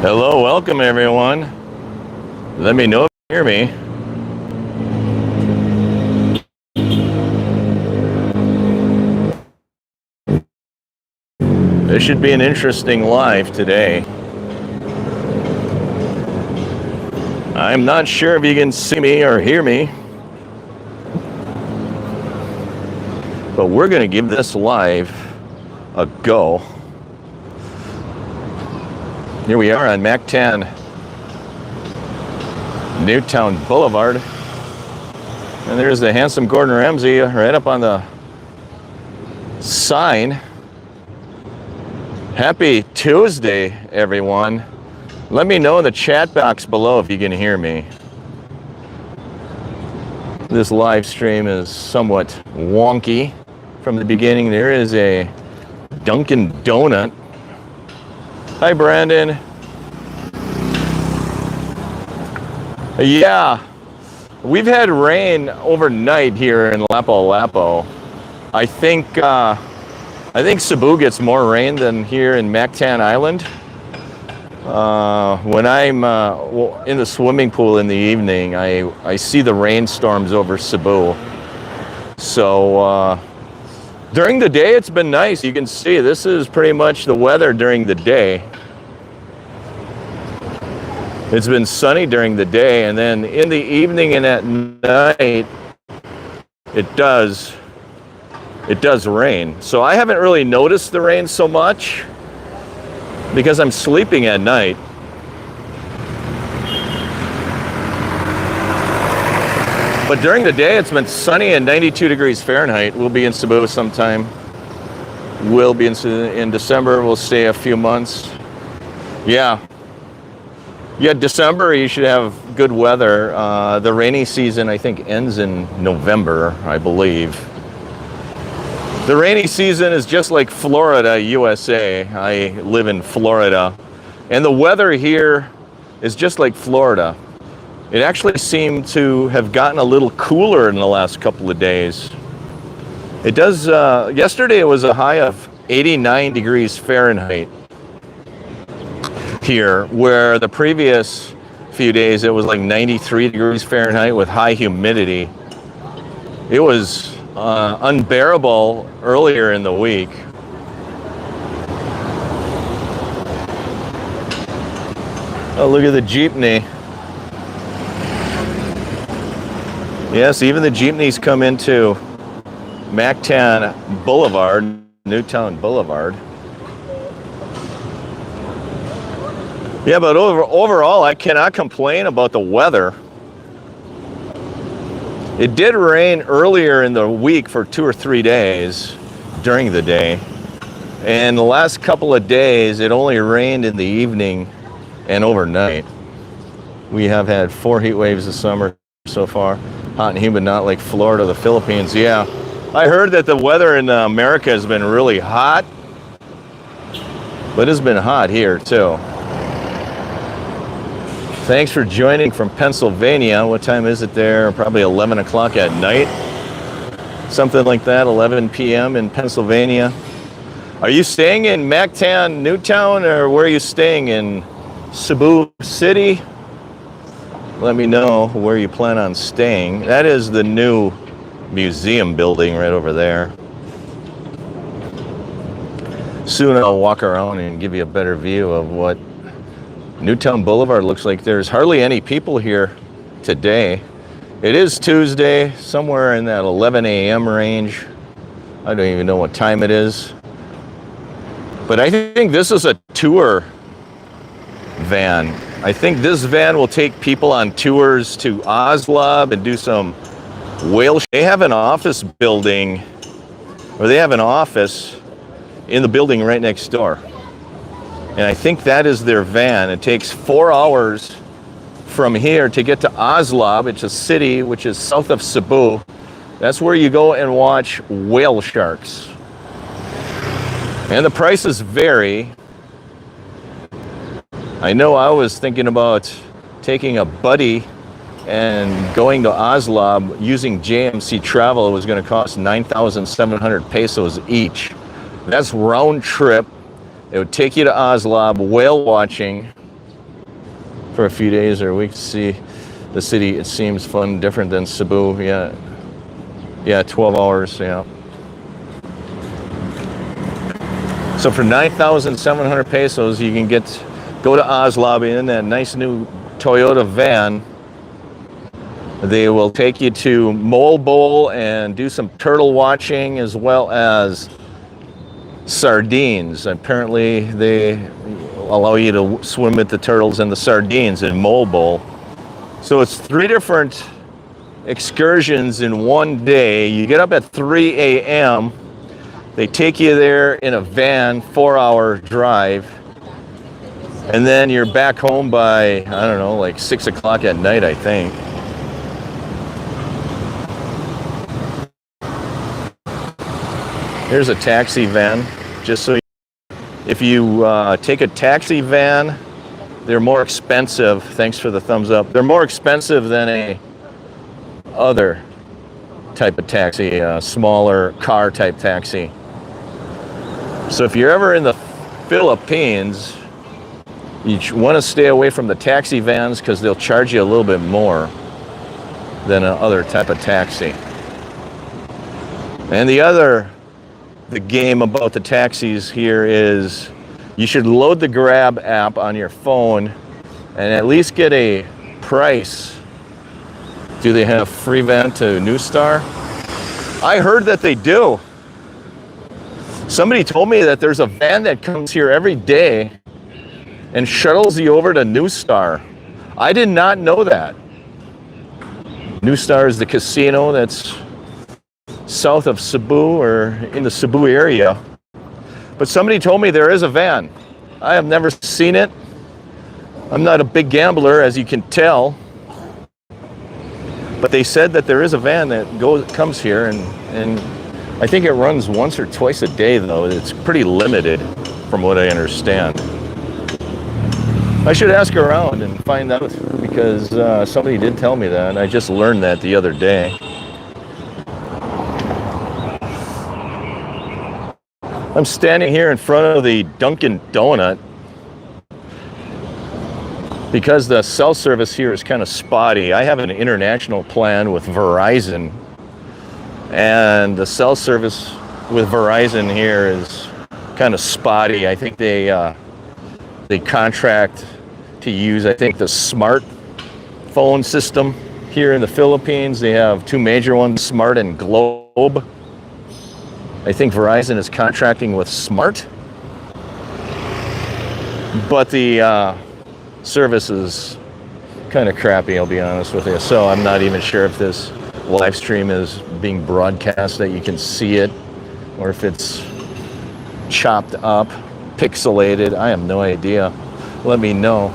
Hello, welcome everyone. Let me know if you hear me. This should be an interesting live today. I'm not sure if you can see me or hear me, but we're going to give this live a go. Here we are on Mactan Newtown Boulevard, and there's the handsome Gordon Ramsay right up on the sign. Happy Tuesday, everyone. Let me know in the chat box below if you can hear me. This live stream is somewhat wonky from the beginning. There is a Dunkin' Donut. Hi, Brandon. Yeah, we've had rain overnight here in Lapu-Lapu. I think Cebu gets more rain than here in Mactan Island. When I'm in the swimming pool in the evening, I see the rainstorms over Cebu. So during the day, it's been nice. You can see this is pretty much the weather during the day. It's been sunny during the day, and then in the evening and at night, it does rain. So I haven't really noticed the rain so much because I'm sleeping at night. But during the day, it's been sunny and 92 degrees Fahrenheit. We'll be in Cebu sometime. We'll be in December. We'll stay a few months. Yeah, December, you should have good weather. The rainy season, I think, ends in November, I believe. The rainy season is just like Florida, USA. I live in Florida. And the weather here is just like Florida. It actually seemed to have gotten a little cooler in the last couple of days. It does, yesterday it was a high of 89 degrees Fahrenheit here, where the previous few days it was like 93 degrees Fahrenheit with high humidity. It was unbearable earlier in the week. Oh, look at the jeepney. Yes, even the jeepneys come into Mactan Boulevard, Newtown Boulevard. Yeah, but overall, I cannot complain about the weather. It did rain earlier in the week for 2 or 3 days during the day. And the last couple of days, it only rained in the evening and overnight. We have had 4 heat waves this summer so far. Hot and humid, not like Florida, the Philippines. Yeah, I heard that the weather in America has been really hot, but it's been hot here too. Thanks for joining from Pennsylvania. What time is it there? Probably 11 o'clock at night. Something like that, 11 p.m. in Pennsylvania. Are you staying in Mactan Newtown, or where are you staying, in Cebu City? Let me know where you plan on staying. That is the new museum building right over there. Soon I'll walk around and give you a better view of what Newtown Boulevard looks like. There's hardly any people here today. It is Tuesday, somewhere in that 11 a.m. range. I don't even know what time it is. But I think this is a tour van. I think this van will take people on tours to Oslab and do some whale. They have an office building, or they have an office in the building right next door. And I think that is their van. It takes 4 hours from here to get to Oslab. It's a city which is south of Cebu. That's where you go and watch whale sharks. And the prices vary. I know I was thinking about taking a buddy and going to Oslab using JMC Travel. It was going to cost 9,700 pesos each. That's round trip. It would take you to Oslab, whale watching, for a few days or a week to see the city. It seems fun, different than Cebu. Yeah, 12 hours, yeah. So for 9,700 pesos, you can go to Oz Lobby in that nice new Toyota van. They will take you to Mole Bowl and do some turtle watching, as well as sardines. Apparently they allow you to swim with the turtles and the sardines in Mole Bowl. So it's 3 different excursions in one day. You get up at 3 a.m. They take you there in a van, 4-hour drive. And then you're back home by, I don't know, like 6 o'clock at night, I think. Here's a taxi van, just so if you take a taxi van, they're more expensive. Thanks for the thumbs up. They're more expensive than a other type of taxi, a smaller car type taxi. So if you're ever in the Philippines, you want to stay away from the taxi vans because they'll charge you a little bit more than another type of taxi. And the game about the taxis here is you should load the Grab app on your phone and at least get a price. Do they have free van to New Star? I heard that they do. Somebody told me that there's a van that comes here every day and shuttles you over to New Star. I did not know that. New Star is the casino that's south of Cebu or in the Cebu area. But somebody told me there is a van. I have never seen it. I'm not a big gambler, as you can tell. But they said that there is a van that comes here, and I think it runs once or twice a day, though. It's pretty limited, from what I understand. I should ask around and find out, because somebody did tell me that, and I just learned that the other day. I'm standing here in front of the Dunkin' Donut because the cell service here is kind of spotty. I have an international plan with Verizon, and the cell service with Verizon here is kind of spotty. I think they contract to use, I think, the smartphone system here in the Philippines. They have 2 major ones, Smart and Globe. I think Verizon is contracting with Smart, but the service is kind of crappy, I'll be honest with you. So I'm not even sure if this live stream is being broadcast that you can see it, or if it's chopped up, pixelated. I have no idea. Let me know.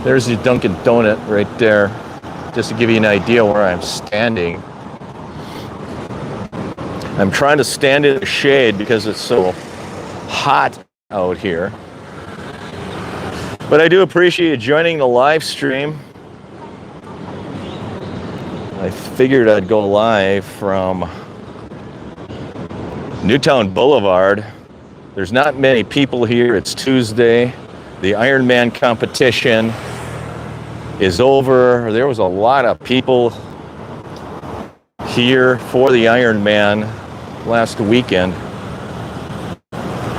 There's the Dunkin' Donut right there, just to give you an idea where I'm standing. I'm trying to stand in the shade because it's so hot out here. But I do appreciate you joining the live stream. I figured I'd go live from Newtown Boulevard. There's not many people here. It's Tuesday. The Ironman competition is over. There was a lot of people here for the Ironman last weekend,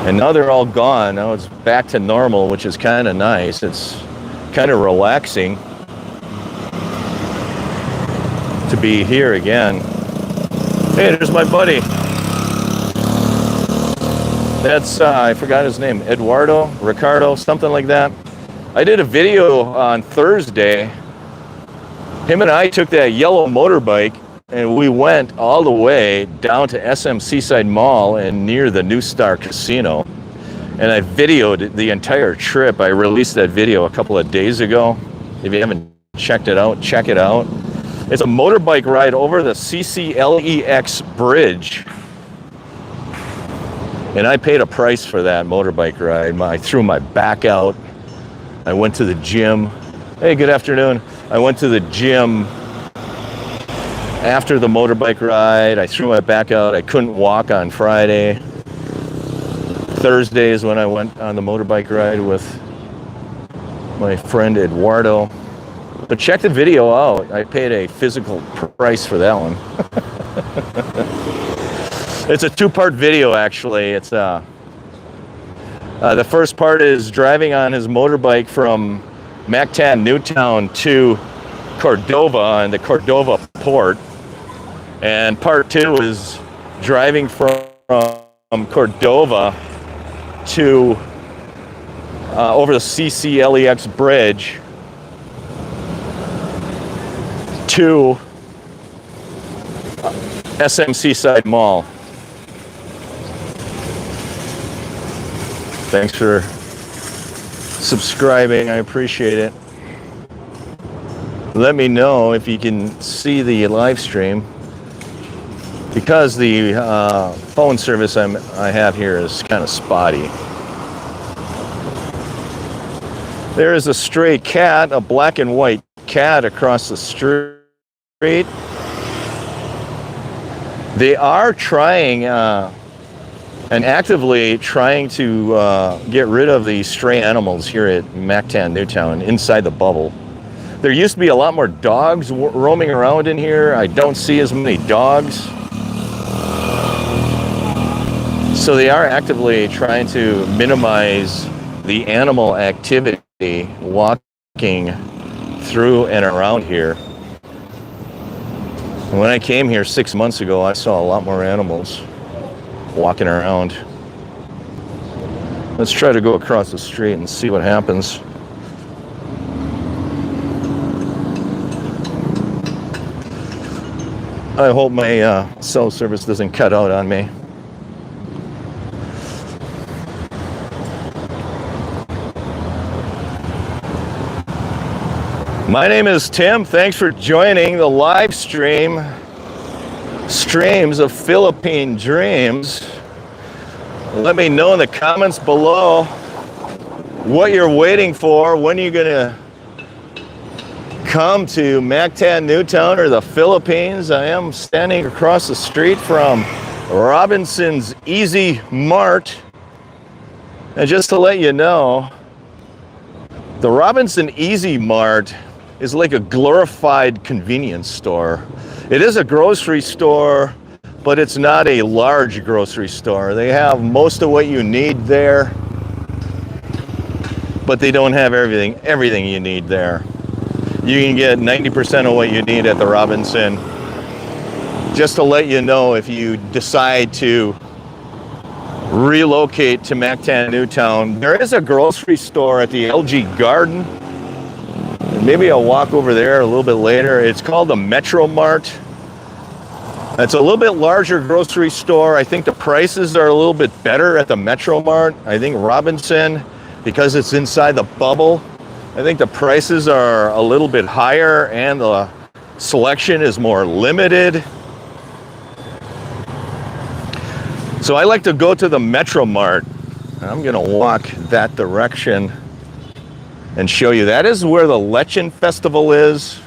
and now they're all gone. Now it's back to normal, which is kind of nice. It's kind of relaxing to be here again. Hey, there's my buddy. That's I forgot his name, Ricardo, something like that. I did a video on Thursday. Him and I took that yellow motorbike and we went all the way down to SM Seaside Mall and near the New Star Casino. And I videoed the entire trip. I released that video a couple of days ago. If you haven't checked it out, check it out. It's a motorbike ride over the CCLEX bridge. And I paid a price for that motorbike ride. I threw my back out. I went to the gym. Hey, good afternoon. I went to the gym after the motorbike ride. I threw my back out. I couldn't walk on Friday. Thursday is when I went on the motorbike ride with my friend Eduardo. But check the video out. I paid a physical price for that one. It's a two-part video, actually. It's the first part is driving on his motorbike from Mactan Newtown to Cordova and the Cordova port. And part two is driving from Cordova to over the CCLEX bridge to SM Seaside Mall. Thanks for subscribing. I appreciate it. Let me know if you can see the live stream, because the phone service I have here is kind of spotty. There is a stray cat, a black and white cat across the street. They are trying and actively trying to get rid of the stray animals here at Mactan Newtown inside the bubble. There used to be a lot more dogs roaming around in here. I don't see as many dogs. So they are actively trying to minimize the animal activity walking through and around here. When I came here 6 months ago, I saw a lot more animals walking around. Let's try to go across the street and see what happens. I hope my cell service doesn't cut out on me. My name is Tim. Thanks for joining the live streams of Philippine Dreams. Let me know in the comments below what you're waiting for. When are you gonna come to Mactan Newtown or the Philippines? I am standing across the street from Robinson's Easy Mart. And just to let you know, the Robinson Easy Mart is like a glorified convenience store. It is a grocery store, but it's not a large grocery store. They have most of what you need there, but they don't have everything you need there. You can get 90% of what you need at the Robinson. Just to let you know, if you decide to relocate to Mactan Newtown, there is a grocery store at the LG Garden. Maybe I'll walk over there a little bit later. It's called the Metro Mart. It's a little bit larger grocery store. I think the prices are a little bit better at the Metro Mart. I think Robinson, because it's inside the bubble, I think the prices are a little bit higher and the selection is more limited. So I like to go to the Metro Mart. I'm gonna walk that direction and show you. That is where the Lechon Festival is.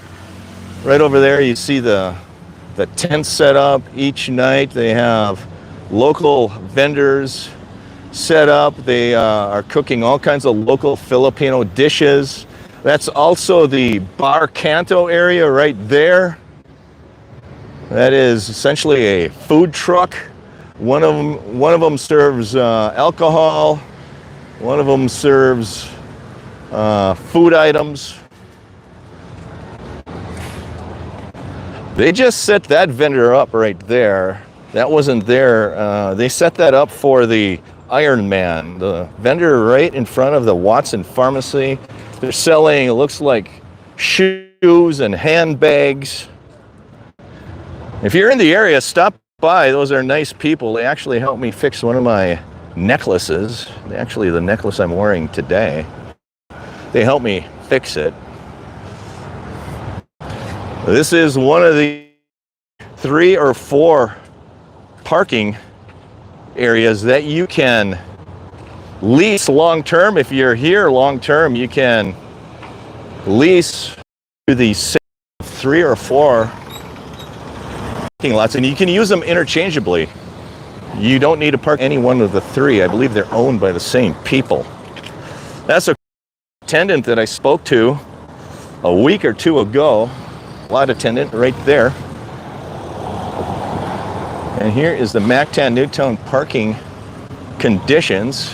Right over there, you see the tent set up each night. They have local vendors set up. They are cooking all kinds of local Filipino dishes. That's also the Bar Canto area right there. That is essentially a food truck. One of them serves alcohol. One of them serves food items. They just set that vendor up right there. That wasn't there. They set that up for the Iron Man, the vendor right in front of the Watson Pharmacy. They're selling, it looks like, shoes and handbags. If you're in the area, stop by. Those are nice people. They actually helped me fix one of my necklaces. Actually, the necklace I'm wearing today. They helped me fix it. This is one of the 3 or 4 parking areas that you can lease long-term. If you're here long-term, you can lease to the 3 or 4 parking lots, and you can use them interchangeably. You don't need to park any one of the 3. I believe they're owned by the same people. That's a attendant that I spoke to a week or two ago. Lot attendant right there. And here is the Mactan Newtown parking conditions.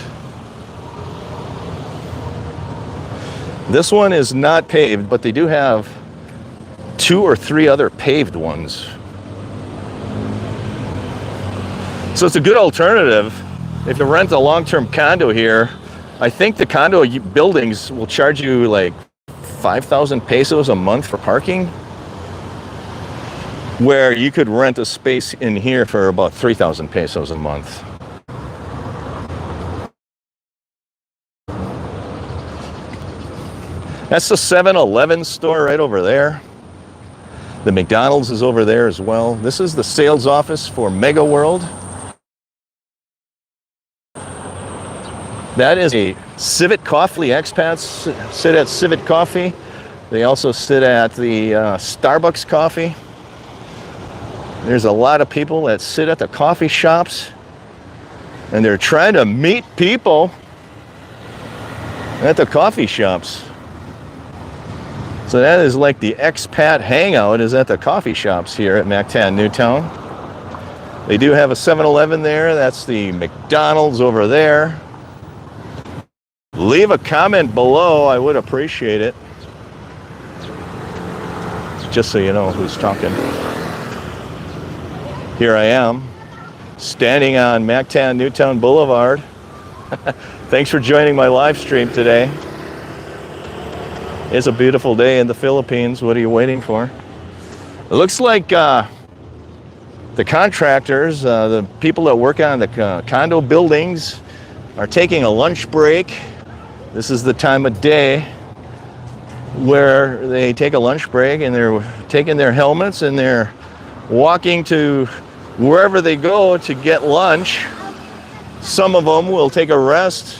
This one is not paved, but they do have 2 or 3 other paved ones. So it's a good alternative. If you rent a long-term condo here, I think the condo buildings will charge you like 5,000 pesos a month for parking, where you could rent a space in here for about 3,000 pesos a month. That's the 7-Eleven store right over there. The McDonald's is over there as well. This is the sales office for Mega World. That is a Civet Coffee. Expats sit at Civet Coffee. They also sit at the Starbucks Coffee. There's a lot of people that sit at the coffee shops, and they're trying to meet people at the coffee shops. So that is like the expat hangout is at the coffee shops here at Mactan Newtown. They do have a 7-Eleven there. That's the McDonald's over there. Leave a comment below. I would appreciate it. Just so you know who's talking. Here I am, standing on Mactan Newtown Boulevard. Thanks for joining my live stream today. It's a beautiful day in the Philippines. What are you waiting for? It looks like the contractors, the people that work on the condo buildings, are taking a lunch break. This is the time of day where they take a lunch break, and they're taking their helmets and they're walking to wherever they go to get lunch. Some of them will take a rest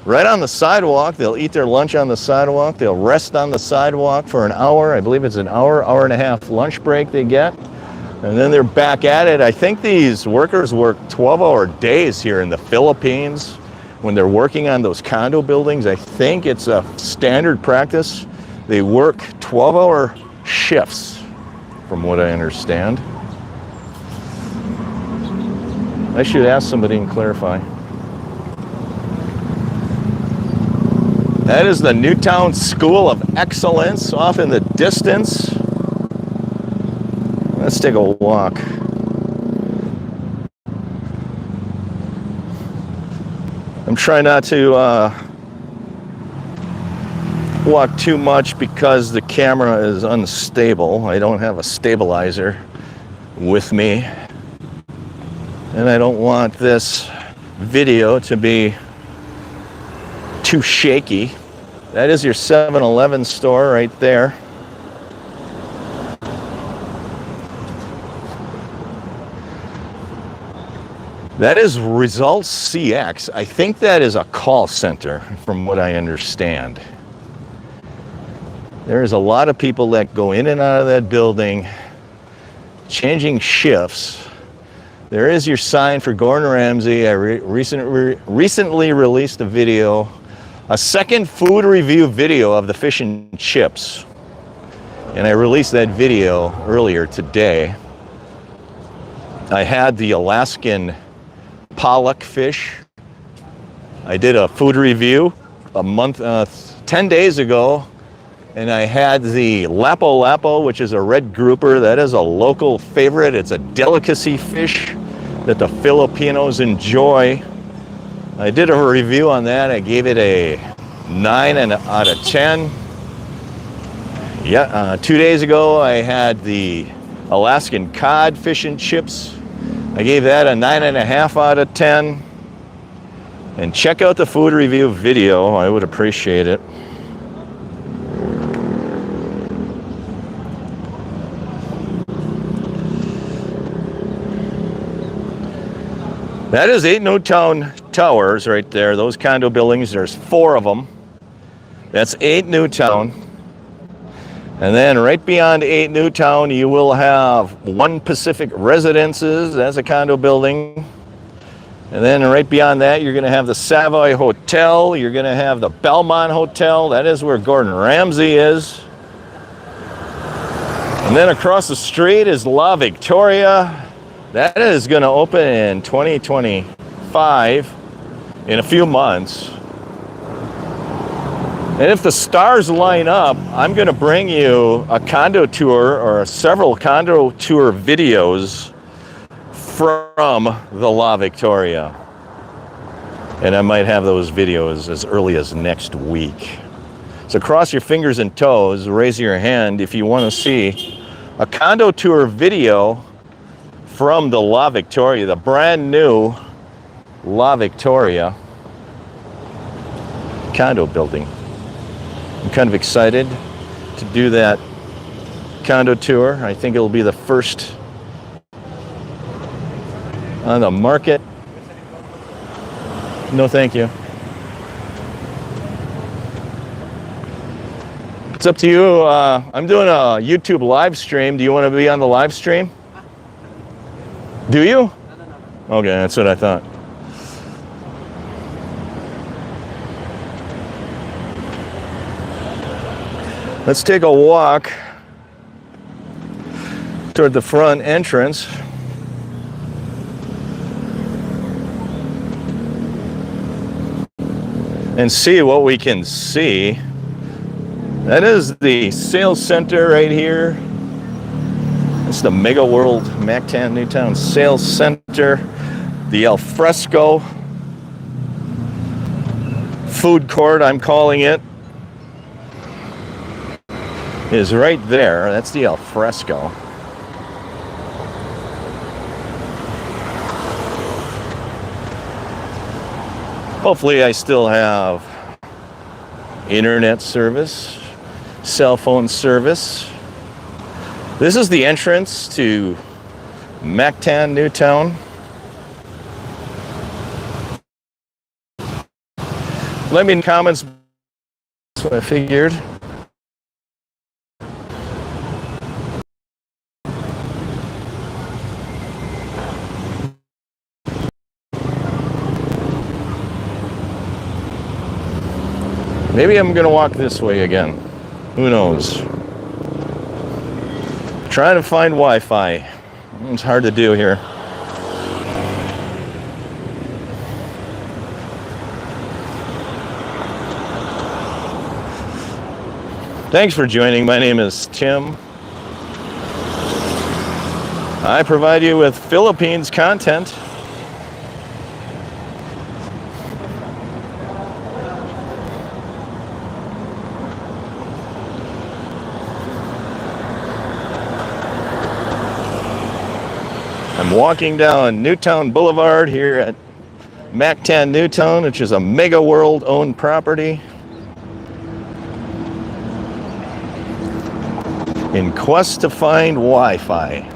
right on the sidewalk. They'll eat their lunch on the sidewalk. They'll rest on the sidewalk for an hour. I believe it's an hour, hour and a half lunch break they get. And then they're back at it. I think these workers work 12-hour days here in the Philippines when they're working on those condo buildings. I think it's a standard practice. They work 12-hour shifts, from what I understand. I should ask somebody and clarify. That is the Newtown School of Excellence off in the distance. Let's take a walk. I'm trying not to walk too much because the camera is unstable. I don't have a stabilizer with me. And I don't want this video to be too shaky. That is your 7-Eleven store right there. That is Results CX. I think that is a call center, from what I understand. There's a lot of people that go in and out of that building, changing shifts. There is your sign for Gordon Ramsay. I recently released a video, a second food review video of the fish and chips. And I released that video earlier today. I had the Alaskan pollock fish. I did a food review a month, 10 days ago, and I had the lapo-lapo, which is a red grouper. That is a local favorite. It's a delicacy fish that the Filipinos enjoy. I did a review on that. I gave it a 9 out of 10. Yeah, 2 days ago I had the Alaskan cod fish and chips. I gave that a 9.5 out of 10. And check out the food review video. I would appreciate it. That is 8 Newtown Towers right there. Those condo buildings, there's 4 of them. That's 8 Newtown. And then right beyond 8 Newtown, you will have 1 Pacific Residences. That's a condo building. And then right beyond that, you're going to have the Savoy Hotel. You're going to have the Belmont Hotel. That is where Gordon Ramsay is. And then across the street is La Victoria. That is going to open in 2025, in a few months. And if the stars line up, I'm going to bring you a condo tour or several condo tour videos from the La Victoria. And I might have those videos as early as next week. So cross your fingers and toes, raise your hand if you want to see a condo tour video from the La Victoria, the brand new La Victoria condo building. I'm kind of excited to do that condo tour. I think it'll be the first on the market. No, thank you. It's up to you. I'm doing a YouTube live stream. Do you want to be on the live stream? Do you? No. Okay, that's what I thought. Let's take a walk toward the front entrance. And see what we can see. That is the sales center right here. It's the Mega World Mactan Newtown Sales Center. The al fresco food court, I'm calling it, is right there. That's the al fresco. Hopefully I still have internet service, cell phone service. This is the entrance to Mactan Newtown. Let me in the comments. That's what I figured. Maybe I'm going to walk this way again. Who knows? Trying to find Wi-Fi. It's hard to do here. Thanks for joining. My name is Tim. I provide you with Philippines content. I'm walking down Newtown Boulevard here at Mactan Newtown, which is a Mega World owned property, in quest to find Wi-Fi.